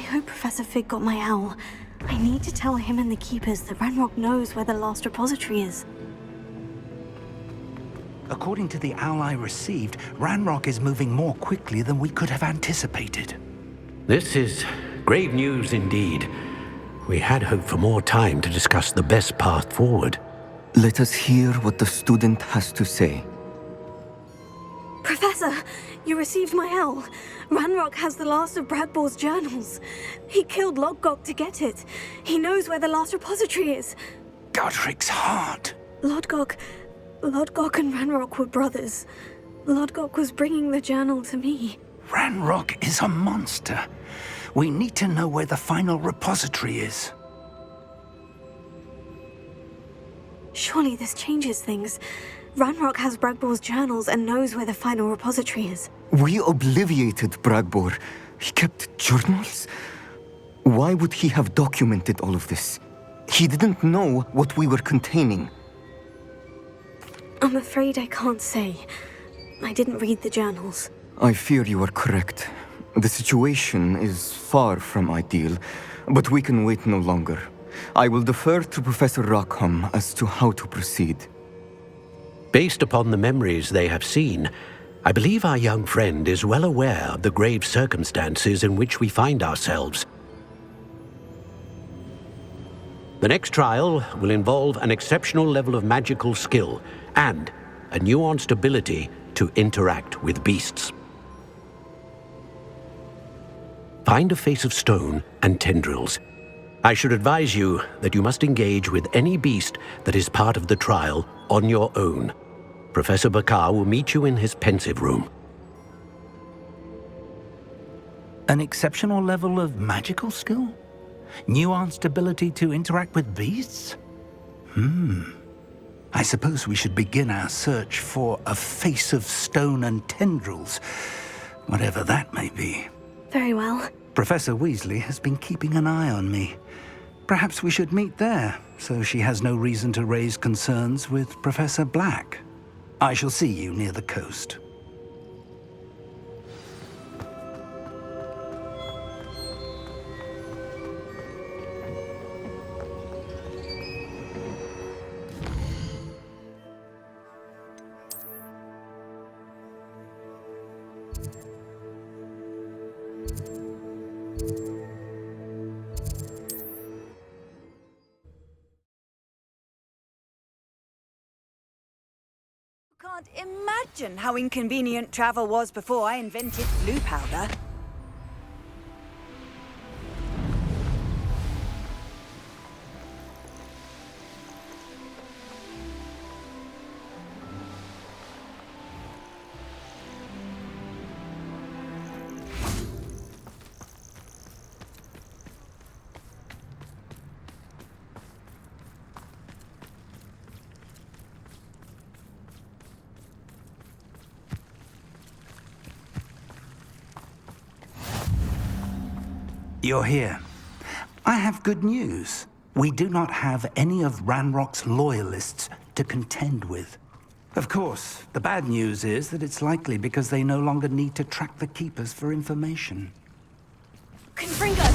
hope Professor Fig got my owl. I need to tell him and the keepers that Ranrock knows where the last repository is. According to the owl I received, Ranrock is moving more quickly than we could have anticipated. This is grave news indeed. We had hoped for more time to discuss the best path forward. Let us hear what the student has to say. Professor, you received my owl. Ranrock has the last of Bragbor's journals. He killed Lodgok to get it. He knows where the last repository is. Godric's heart. Lodgok and Ranrock were brothers. Lodgok was bringing the journal to me. Ranrock is a monster. We need to know where the final repository is. Surely this changes things. Ranrock has Bragbor's journals and knows where the final repository is. We obliviated Bragbor. He kept journals? Why would he have documented all of this? He didn't know what we were containing. I'm afraid I can't say. I didn't read the journals. I fear you are correct. The situation is far from ideal, but we can wait no longer. I will defer to Professor Rockham as to how to proceed. Based upon the memories they have seen, I believe our young friend is well aware of the grave circumstances in which we find ourselves. The next trial will involve an exceptional level of magical skill and a nuanced ability to interact with beasts. Find a face of stone and tendrils. I should advise you that you must engage with any beast that is part of the trial on your own. Professor Bakar'S will meet you in his pensive room. An exceptional level of magical skill? Nuanced ability to interact with beasts? I suppose we should begin our search for a face of stone and tendrils, whatever that may be. Very well. Professor Weasley has been keeping an eye on me. Perhaps we should meet there, so she has no reason to raise concerns with Professor Black. I shall see you near the coast. Can't imagine how inconvenient travel was before I invented blue powder. You're here. I have good news. We do not have any of Ranrock's loyalists to contend with. Of course, the bad news is that it's likely because they no longer need to track the keepers for information. Confringo!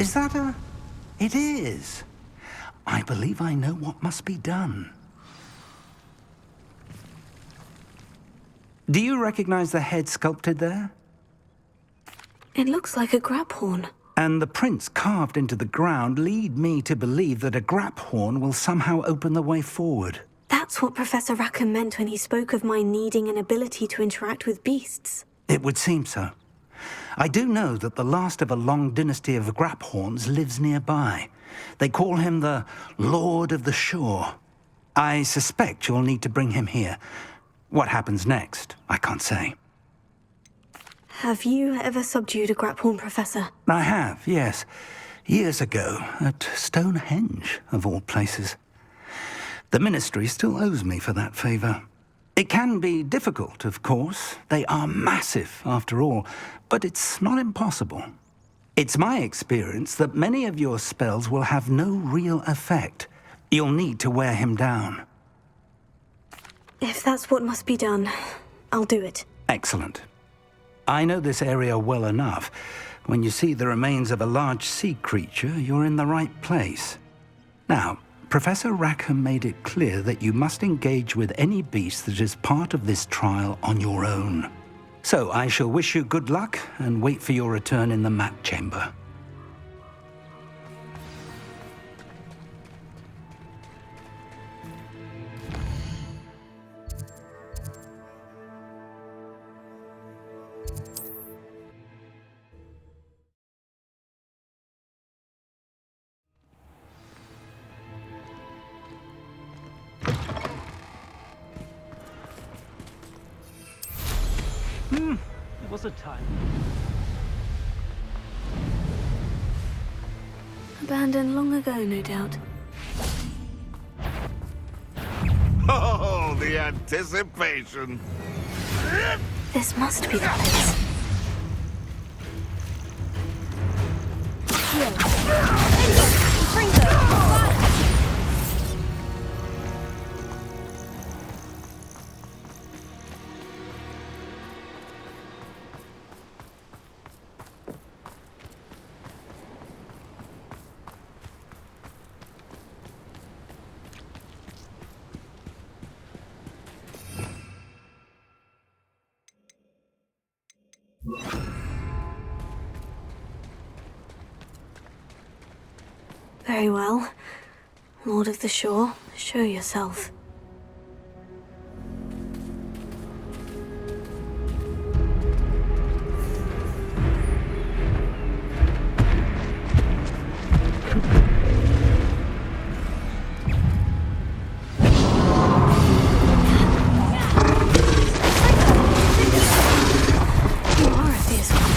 Is that a... It is. I believe I know what must be done. Do you recognize the head sculpted there? It looks like a graphorn. And the prints carved into the ground lead me to believe that a graphorn will somehow open the way forward. That's what Professor Rackham meant when he spoke of my needing an ability to interact with beasts. It would seem so. I do know that the last of a long dynasty of graphorns lives nearby. They call him the Lord of the Shore. I suspect you'll need to bring him here. What happens next, I can't say. Have you ever subdued a graphorn, Professor? I have, yes. Years ago, at Stonehenge, of all places. The Ministry still owes me for that favor. It can be difficult, of course. They are massive, after all, but it's not impossible. It's my experience that many of your spells will have no real effect. You'll need to wear him down. If that's what must be done, I'll do it. Excellent. I know this area well enough. When you see the remains of a large sea creature, you're in the right place. Now, Professor Rackham made it clear that you must engage with any beast that is part of this trial on your own. So I shall wish you good luck and wait for your return in the map chamber. It was a time. Abandoned long ago, no doubt. Oh, the anticipation! This must be the place. Very well. Lord of the Shore, show yourself. You are a fierce one.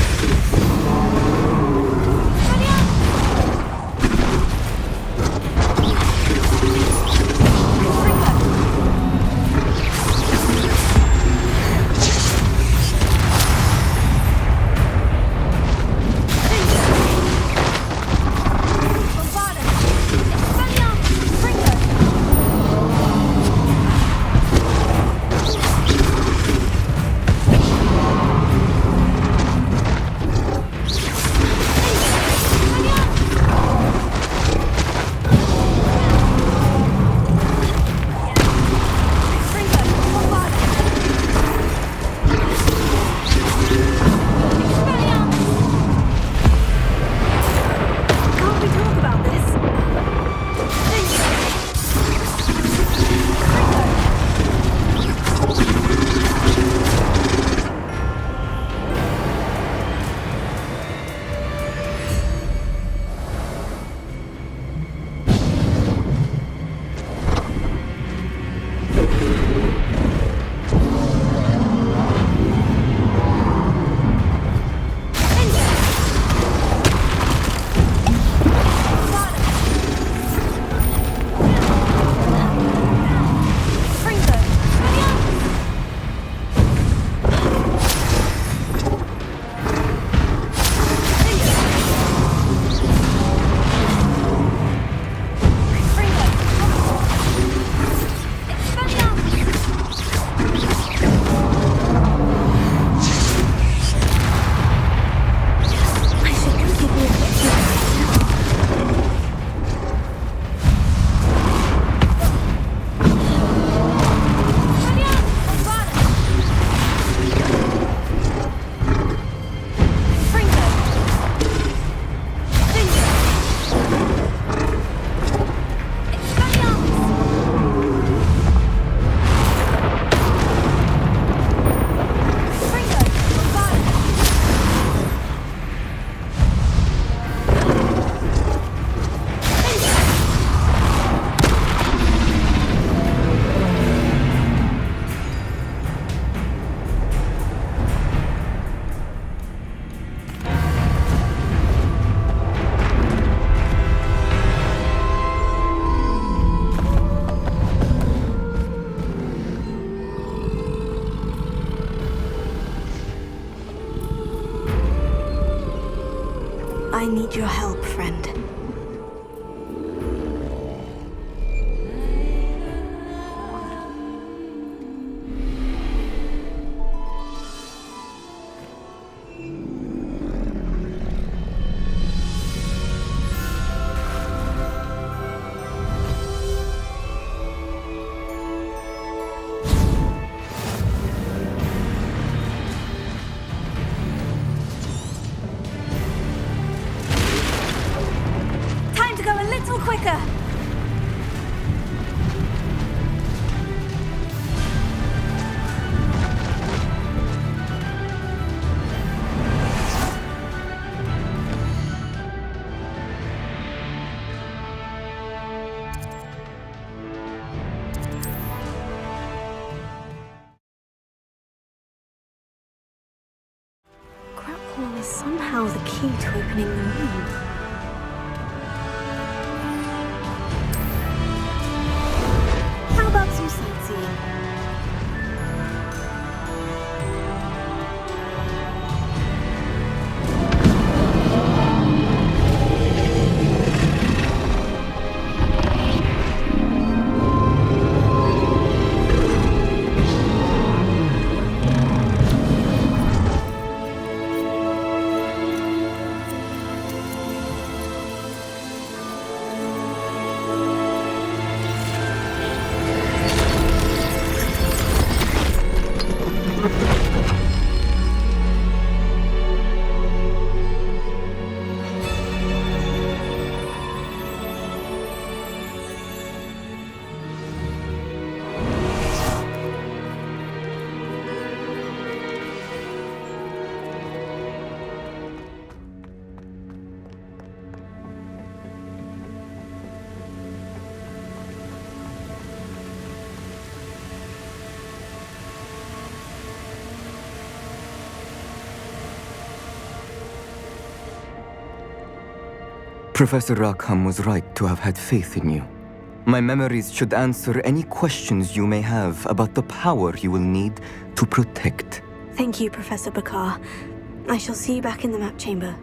I need your help, friend. somehow the key to opening the room. How about some sightseeing? Professor Rackham was right to have had faith in you. My memories should answer any questions you may have about the power you will need to protect. Thank you, Professor Bakar. I shall see you back in the map chamber.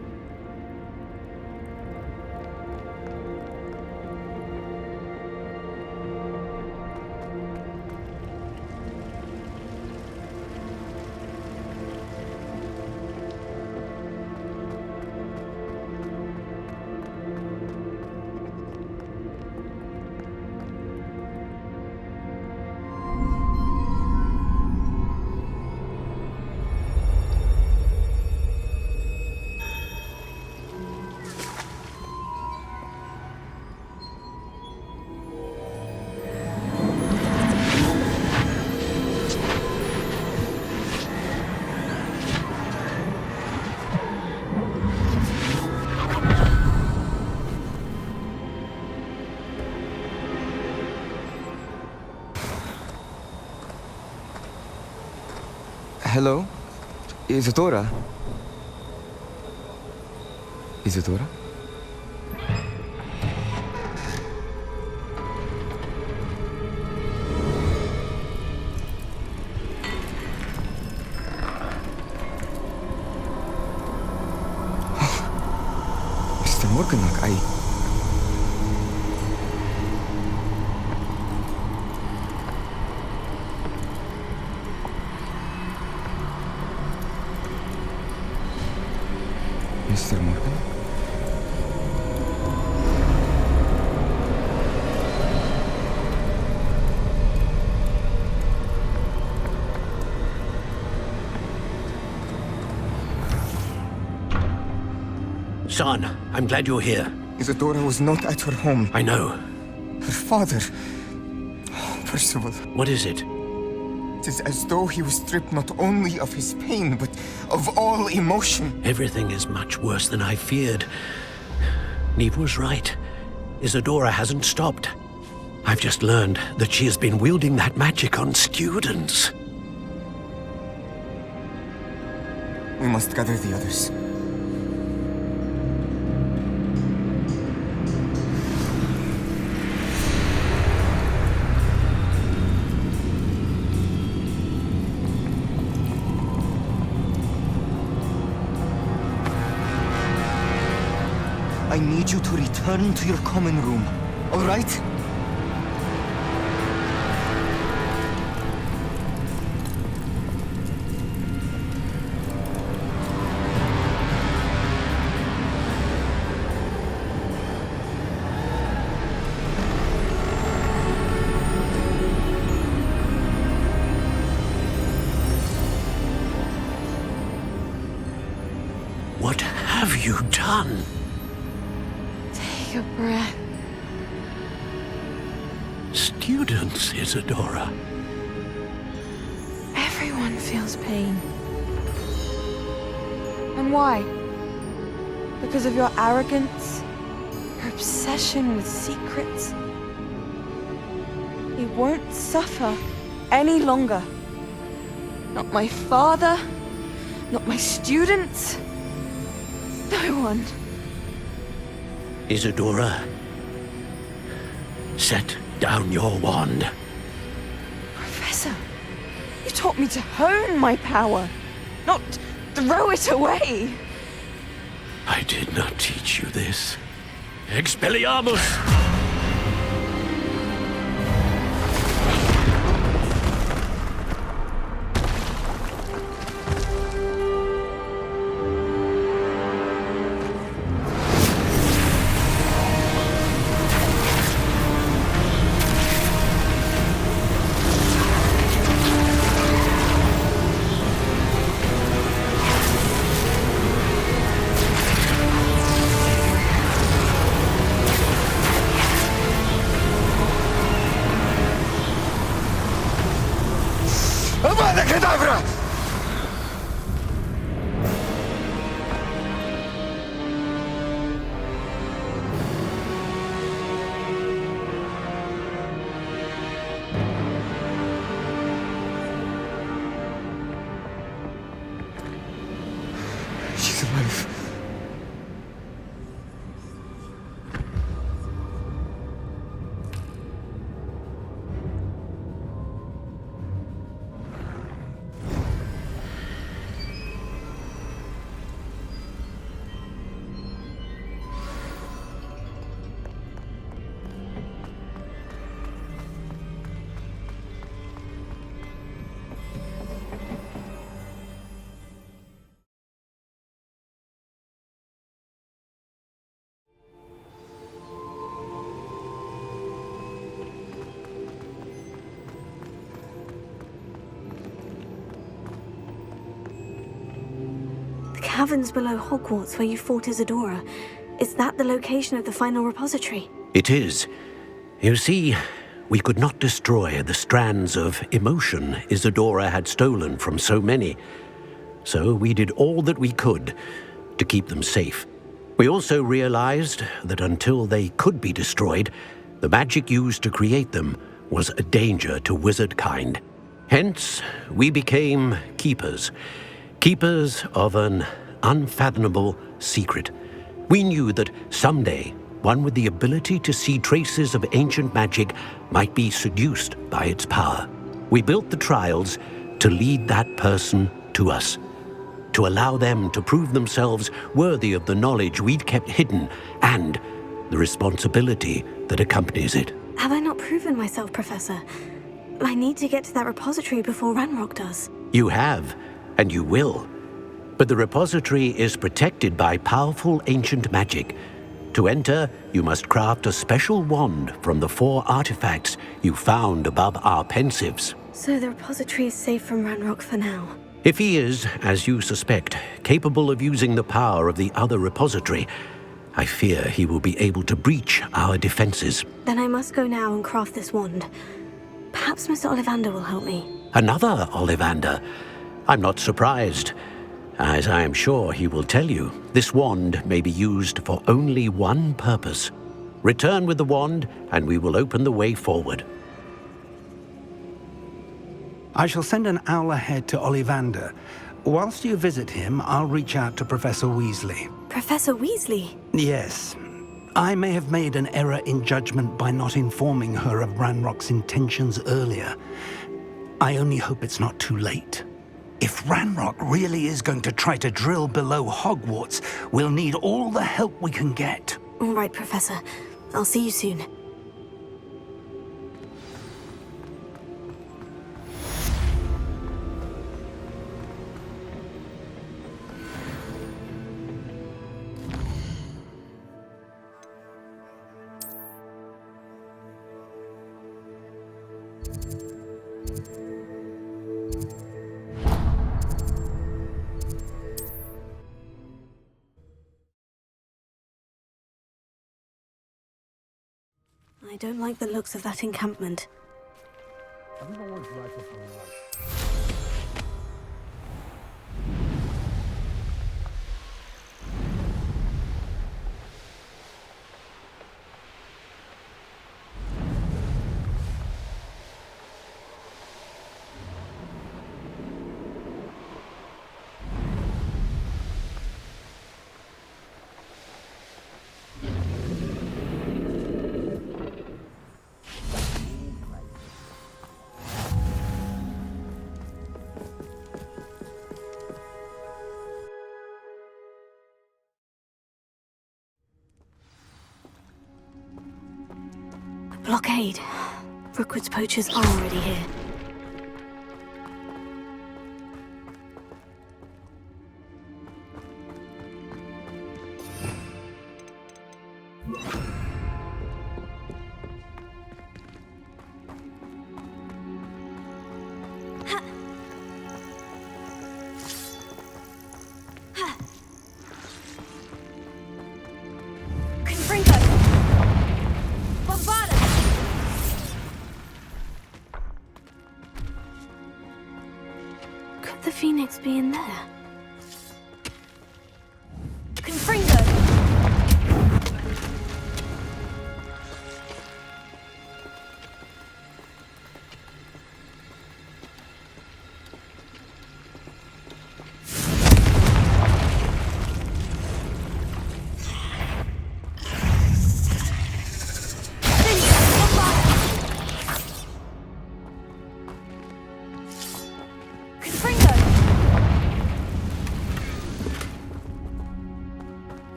Hello? Isadora? Isadora? Mr. Morganach, Mr. Morgan? Son, I'm glad you're here. Isadora was not at her home. I know. Her father... Percival. What is it? It is as though he was stripped not only of his pain, but of all emotion. Everything is much worse than I feared. Neve was right. Isadora hasn't stopped. I've just learned that she has been wielding that magic on students. We must gather the others. I need you to return to your common room, all right? What have you done? Take a breath. Students, Isadora. Everyone feels pain. And why? Because of your arrogance? Your obsession with secrets? He won't suffer any longer. Not my father, not my students, No one. Isadora, set down your wand. Professor, you taught me to hone my power, not throw it away. I did not teach you this. Expelliarmus! She's alive. Caverns below Hogwarts where you fought Isadora. Is that the location of the final repository? It is. You see, we could not destroy the strands of emotion Isadora had stolen from so many. So we did all that we could to keep them safe. We also realized that until they could be destroyed, the magic used to create them was a danger to wizard kind. Hence, we became keepers. Keepers of an unfathomable secret. We knew that someday, one with the ability to see traces of ancient magic might be seduced by its power. We built the trials to lead that person to us, to allow them to prove themselves worthy of the knowledge we'd kept hidden and the responsibility that accompanies it. Have I not proven myself, Professor? I need to get to that repository before Ranrock does. You have, and you will. But the repository is protected by powerful ancient magic. To enter, you must craft a special wand from the 4 artifacts you found above our pensives. So the repository is safe from Ranrock for now. If he is, as you suspect, capable of using the power of the other repository, I fear he will be able to breach our defenses. Then I must go now and craft this wand. Perhaps Mr. Ollivander will help me. Another Ollivander? I'm not surprised. As I am sure he will tell you, this wand may be used for only one purpose. Return with the wand, and we will open the way forward. I shall send an owl ahead to Ollivander. Whilst you visit him, I'll reach out to Professor Weasley. Professor Weasley? Yes. I may have made an error in judgment by not informing her of Ranrock's intentions earlier. I only hope it's not too late. If Ranrock really is going to try to drill below Hogwarts, we'll need all the help we can get. All right, Professor. I'll see you soon. I don't like the looks of that encampment. Blockade. Rookwood's poachers are already here. Could the phoenix be in there? Confringo!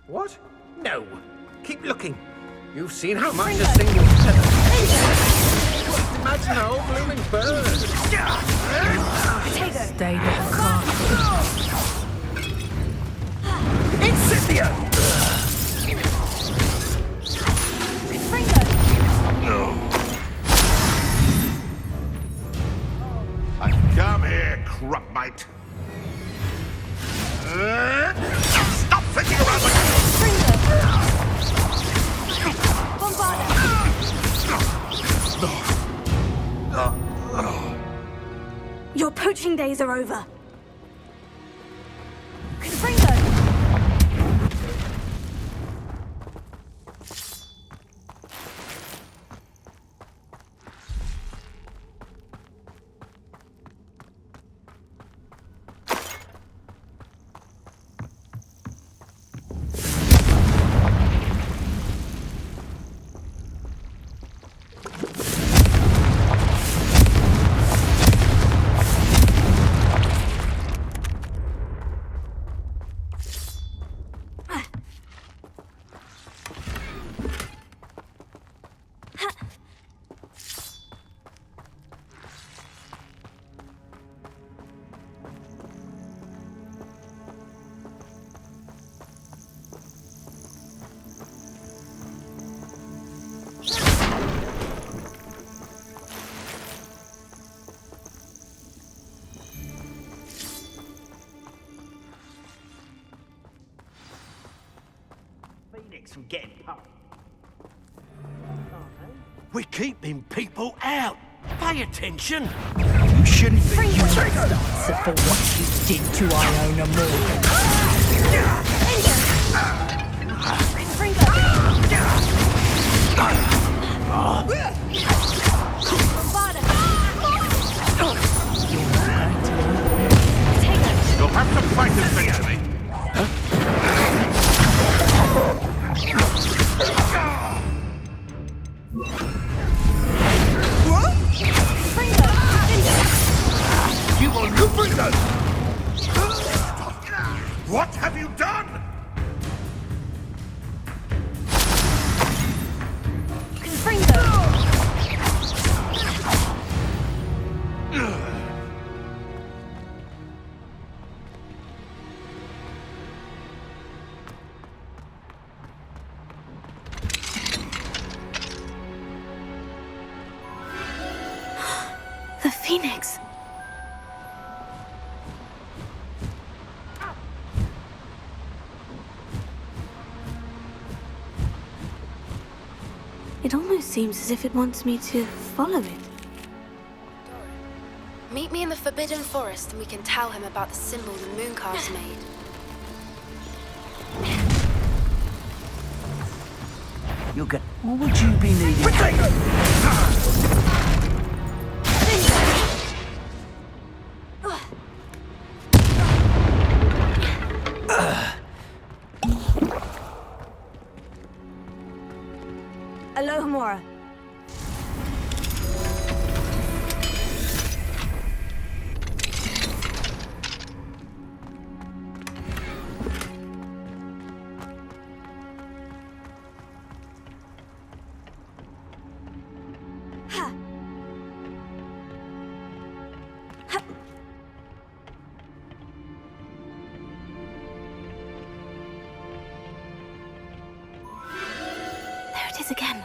What? No. Keep looking. You've seen how much a single feather. Imagine a whole blooming bird. Stay there, calm. Incipio! I've come here, crupmite. Stop thinking around like Your poaching days are over. From getting pumped. We're keeping people out. Pay attention. You shouldn't be... Answer for what you did to Iona Moore. you'll have to fight this thing to me. You will not bring us! What have you done? The phoenix. It almost seems as if it wants me to follow it. Meet me in the Forbidden Forest and we can tell him about the symbol the mooncalves made. You're good. What would you be needing? Alohomora. There it is again.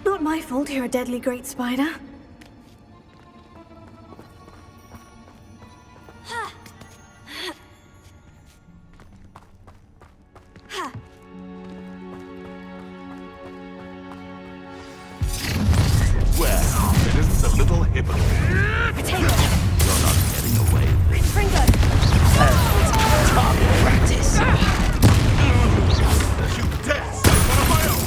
Not my fault you're a deadly great spider. Well, it isn't a little hypocrite. Potato! You're not getting away with it. Fringo! Target practice. You dare say one of my own!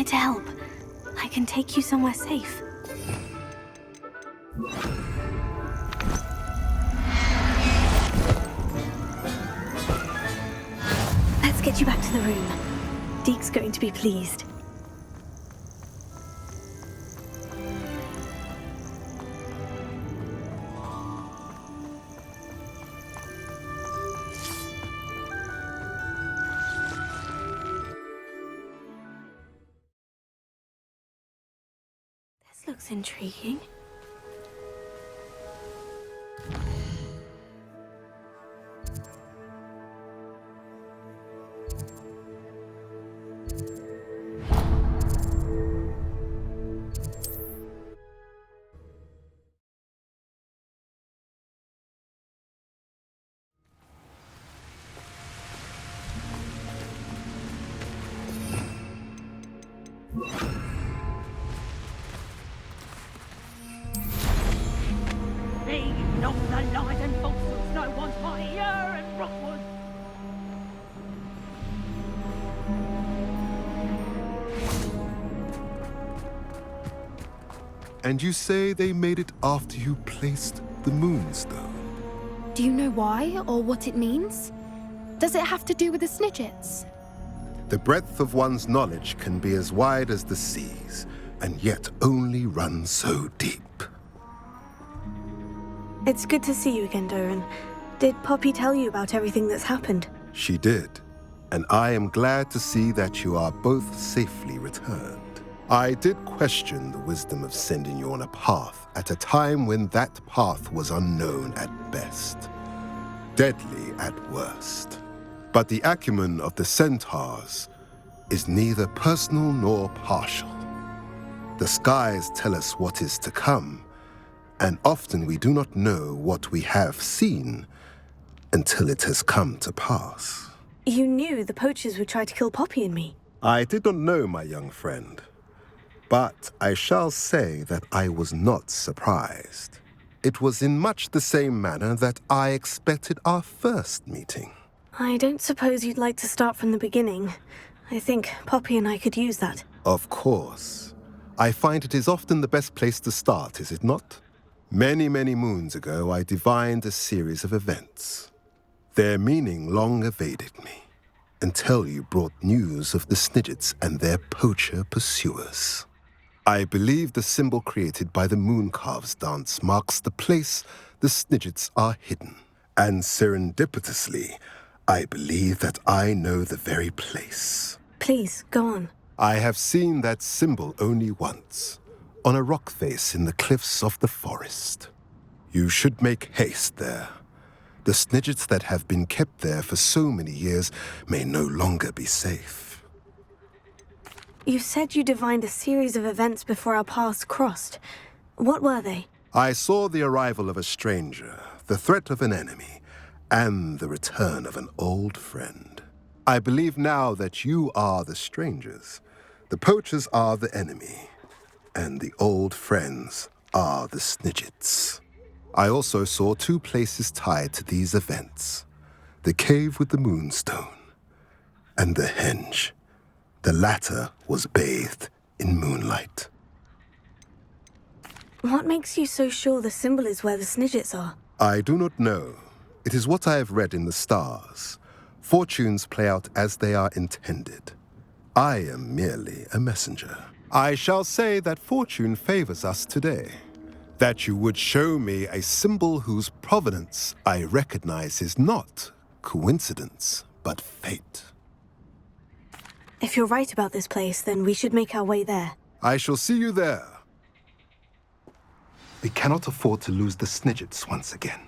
to help. I can take you somewhere safe. Let's get you back to the room. Deke's going to be pleased. This looks intriguing. And you say they made it after you placed the moonstone? Do you know why or what it means? Does it have to do with the snidgets? The breadth of one's knowledge can be as wide as the seas, and yet only run so deep. It's good to see you again, Dorran. Did Poppy tell you about everything that's happened? She did, and I am glad to see that you are both safely returned. I did question the wisdom of sending you on a path at a time when that path was unknown at best, deadly at worst. But the acumen of the centaurs is neither personal nor partial. The skies tell us what is to come, and often we do not know what we have seen until it has come to pass. You knew the poachers would try to kill Poppy and me. I did not know, my young friend, but I shall say that I was not surprised. It was in much the same manner that I expected our first meeting. I don't suppose you'd like to start from the beginning. I think Poppy and I could use that. Of course. I find it is often the best place to start, is it not? Many, many moons ago, I divined a series of events. Their meaning long evaded me, until you brought news of the snidgets and their poacher pursuers. I believe the symbol created by the Mooncalves dance marks the place the snidgets are hidden. And serendipitously, I believe that I know the very place. Please, go on. I have seen that symbol only once, on a rock face in the cliffs of the forest. You should make haste there. The snidgets that have been kept there for so many years may no longer be safe. You said you divined a series of events before our paths crossed. What were they? I saw the arrival of a stranger, the threat of an enemy, and the return of an old friend. I believe now that you are the strangers, the poachers are the enemy, and the old friends are the snidgets. I also saw two places tied to these events, the cave with the moonstone and the henge. The latter was bathed in moonlight. What makes you so sure the symbol is where the snidgets are? I do not know. It is what I have read in the stars. Fortunes play out as they are intended. I am merely a messenger. I shall say that fortune favors us today. That you would show me a symbol whose provenance I recognize is not coincidence, but fate. If you're right about this place, then we should make our way there. I shall see you there. We cannot afford to lose the snidgets once again.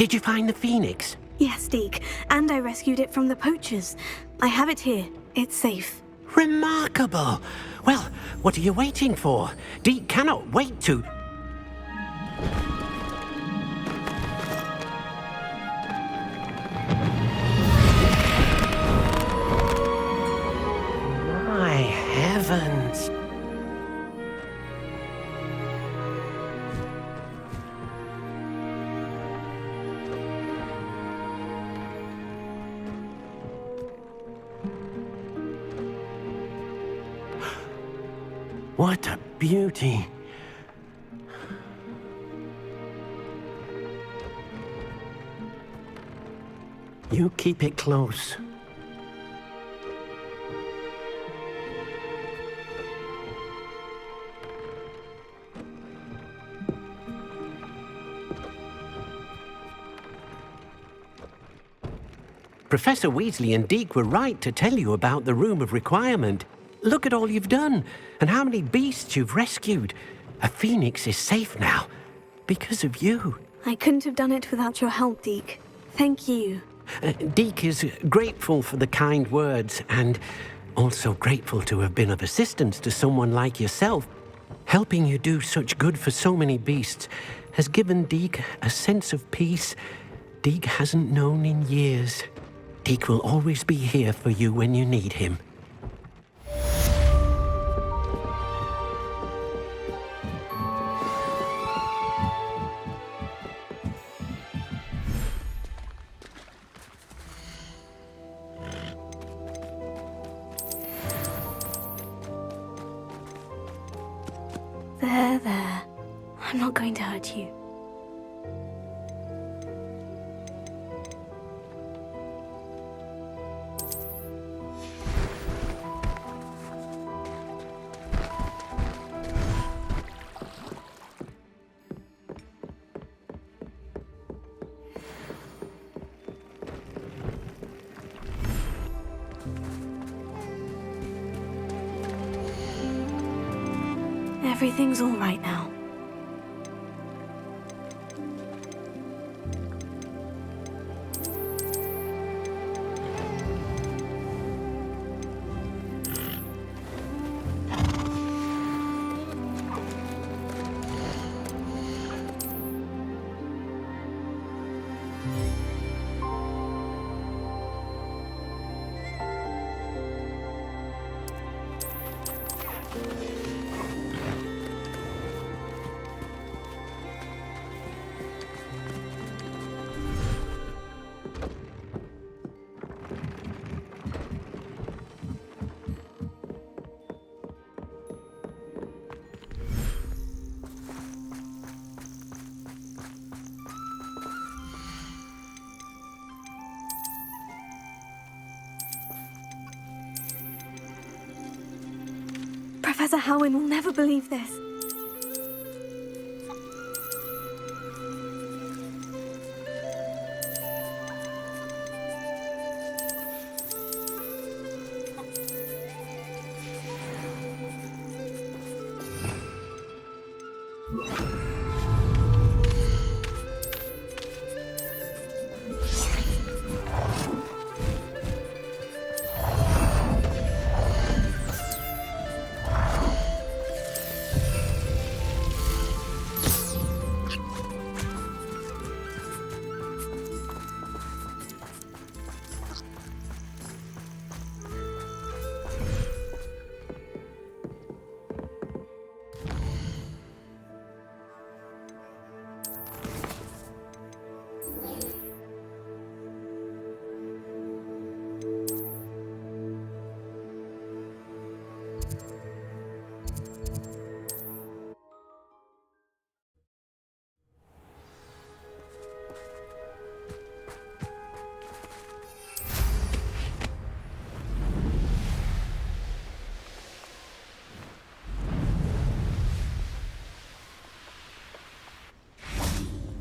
Did you find the phoenix? Yes, Deke, and I rescued it from the poachers. I have it here. It's safe. Remarkable! Well, what are you waiting for? Deke cannot wait to... My heavens! What a beauty! You keep it close. Professor Weasley and Deke were right to tell you about the Room of Requirement. Look at all you've done, and how many beasts you've rescued. A phoenix is safe now, because of you. I couldn't have done it without your help, Deke. Thank you. Deke is grateful for the kind words, and also grateful to have been of assistance to someone like yourself. Helping you do such good for so many beasts has given Deke a sense of peace Deke hasn't known in years. Deke will always be here for you when you need him. There. I'm not going to hurt you. Everything's all right now. Professor Howin will never believe this.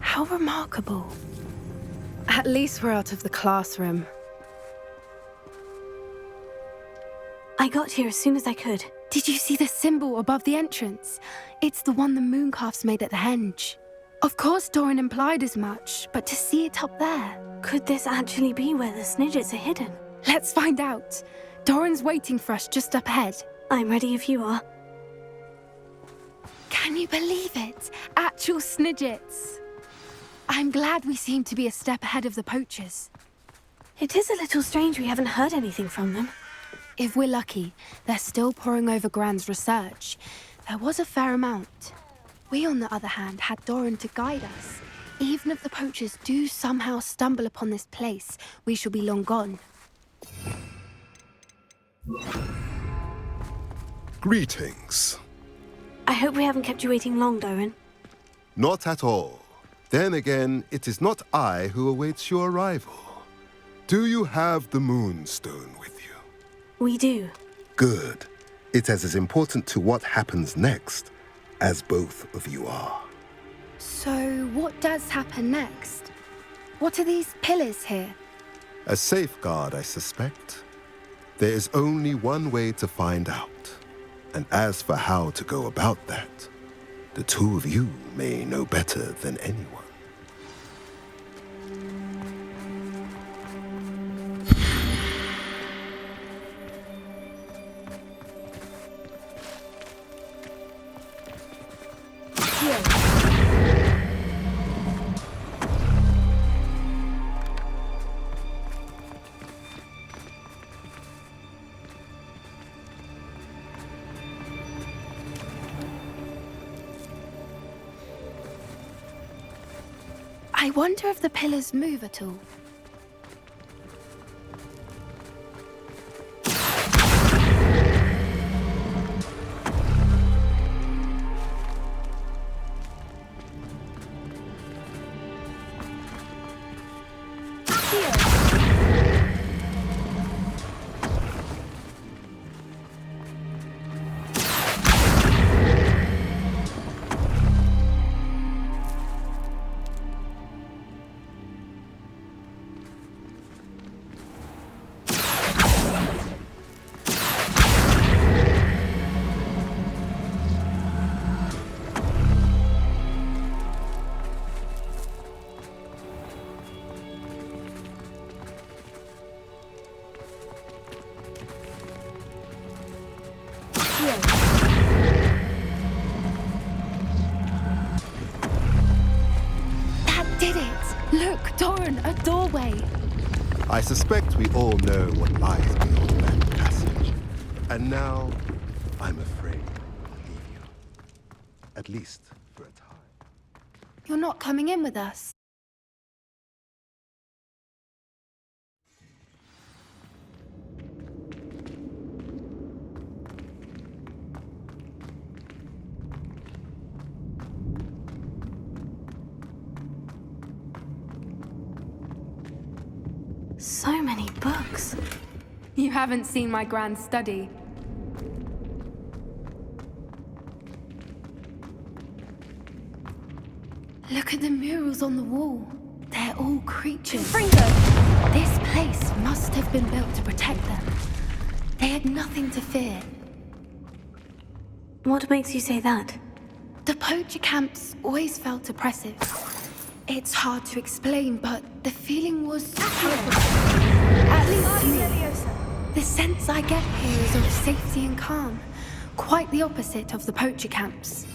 How remarkable. At least we're out of the classroom. I got here as soon as I could. Did you see the symbol above the entrance? It's the one the mooncalfs made at the henge. Of course Dorran implied as much, but to see it up there... Could this actually be where the snidgets are hidden? Let's find out. Dorran's waiting for us just up ahead. I'm ready if you are. Can you believe it? Actual snidgets. I'm glad we seem to be a step ahead of the poachers. It is a little strange we haven't heard anything from them. If we're lucky, they're still poring over Gran's research. There was a fair amount. We, on the other hand, had Dorran to guide us. Even if the poachers do somehow stumble upon this place, we shall be long gone. Greetings. I hope we haven't kept you waiting long, Dorran. Not at all. Then again, it is not I who awaits your arrival. Do you have the Moonstone with you? We do. Good. It is as important to what happens next as both of you are. So, what does happen next? What are these pillars here? A safeguard, I suspect. There is only one way to find out. And as for how to go about that, the two of you may know better than anyone. I wonder if the pillars move at all. That did it! Look, Dorran, a doorway! I suspect we all know what lies beyond that passage. And now, I'm afraid I'll leave you. At least for a time. You're not coming in with us. So many books. You haven't seen my grand study. Look at the murals on the wall. They're all creatures. This place must have been built to protect them. They had nothing to fear. What makes you say that? The poacher camps always felt oppressive. It's hard to explain, but the feeling was palpable. At least to me. The sense I get here is of safety and calm. Quite the opposite of the poacher camps.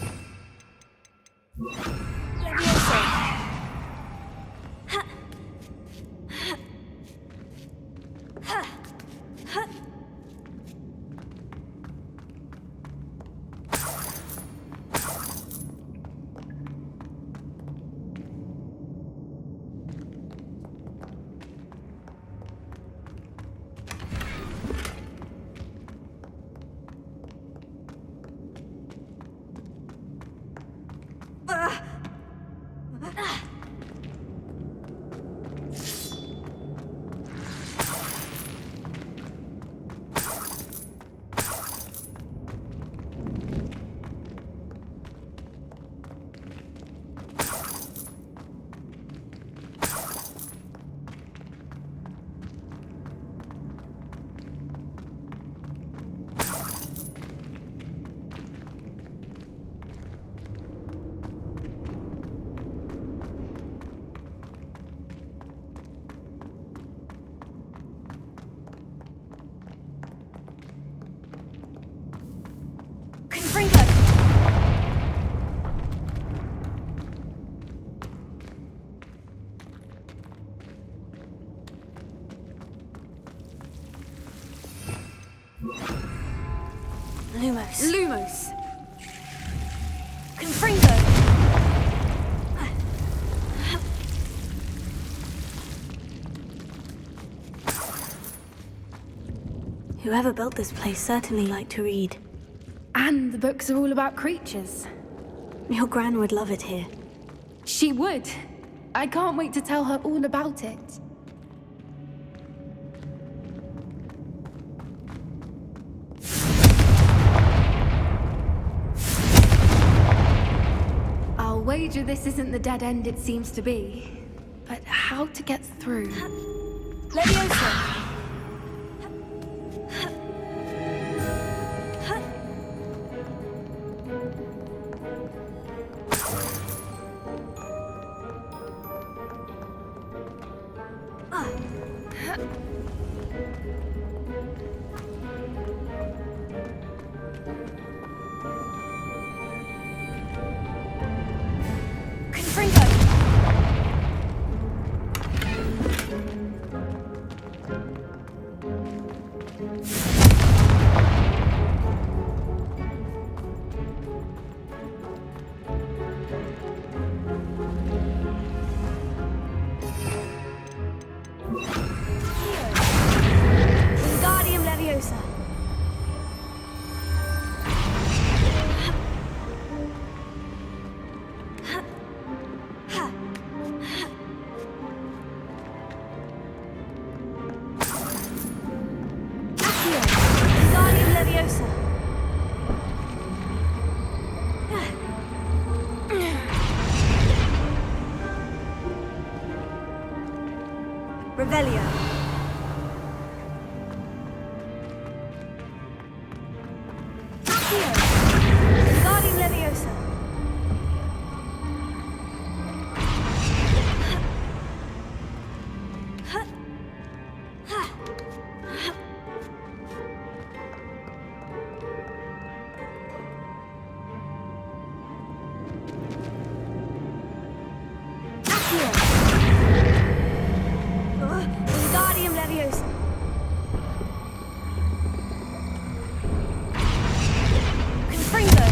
phoneix. Lumos. Confringo. Whoever built this place certainly liked to read. And the books are all about creatures. Your Gran would love it here. She would. I can't wait to tell her all about it. I'll wager this isn't the dead end it seems to be. But how to get through? Leviosa! Revelio. Accio. Wingardium Leviosa. Wingardium Leviosa. Confringo.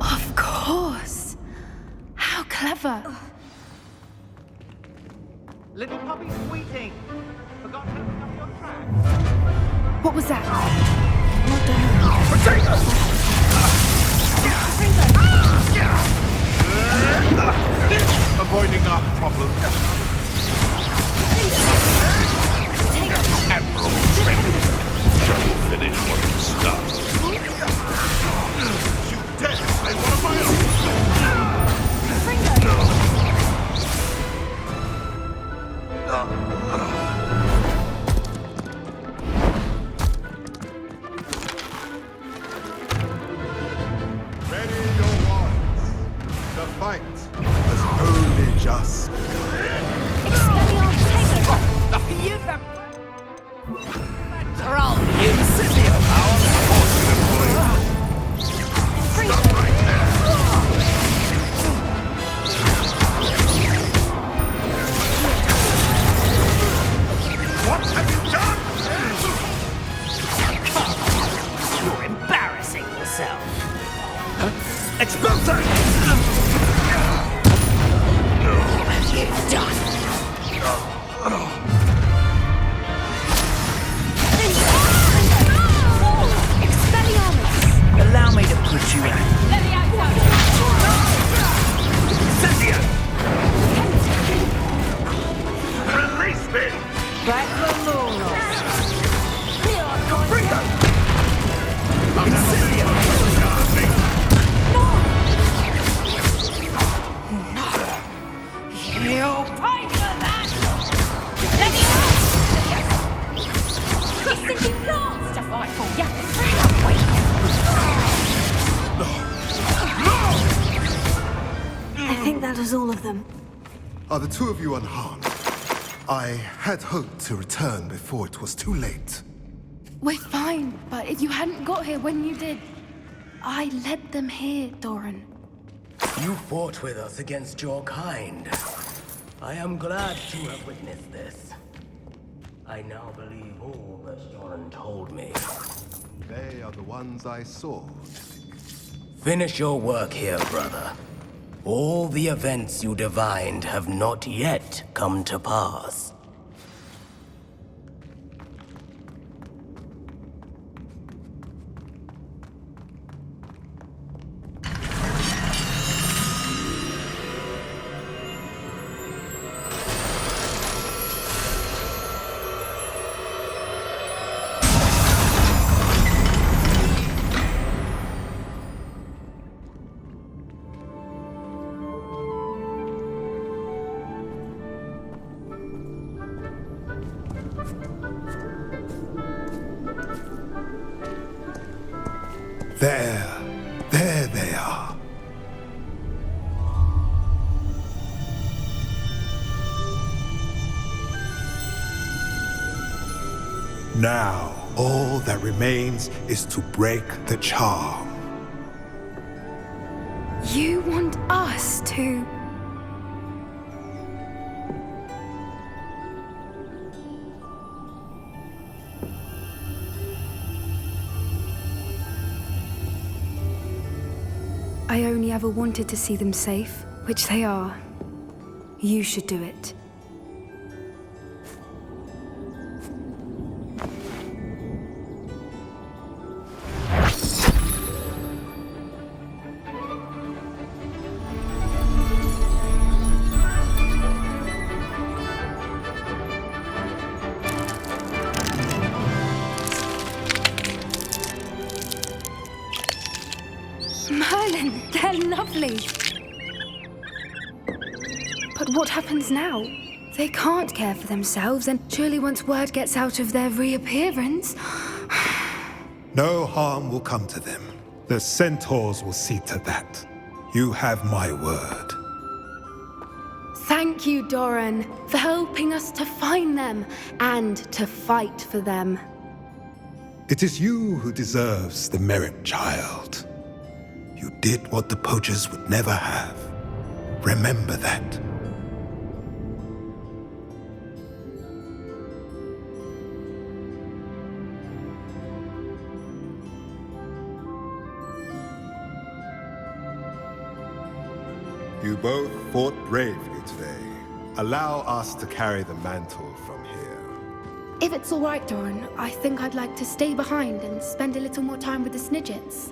Of course. How clever. Little puppy squeaking. Forgot to pick up your track. What was that? Avoiding our problem. Admiral Trent. Shall we finish what you started? You dare say one of my Ready your wands. The fight has only just begun. Stop right there! What have you done? You're embarrassing yourself. Expulsor! What have you done? Allow me to put you out. Cynthia! Release me! You'll pay for that! This simply plans to fight for you. I think that was all of them. Are the two of you unharmed? I had hoped to return before it was too late. We're fine, but if you hadn't got here when you did, I led them here, Dorran. You fought with us against your kind. I am glad to have witnessed this. I now believe all that Dorran told me. They are the ones I sought. Finish your work here, brother. All the events you divined have not yet come to pass. There they are. Now, all that remains is to break the charm. You want us to... I only ever wanted to see them safe, which they are. You should do it. Merlin, they're lovely. But what happens now? They can't care for themselves, and surely once word gets out of their reappearance... No harm will come to them. The centaurs will see to that. You have my word. Thank you, Dorran, for helping us to find them and to fight for them. It is you who deserves the merit, child. You did what the poachers would never have. Remember that. You both fought bravely today. Allow us to carry the mantle from here. If it's all right, Dorran, I think I'd like to stay behind and spend a little more time with the snidgets.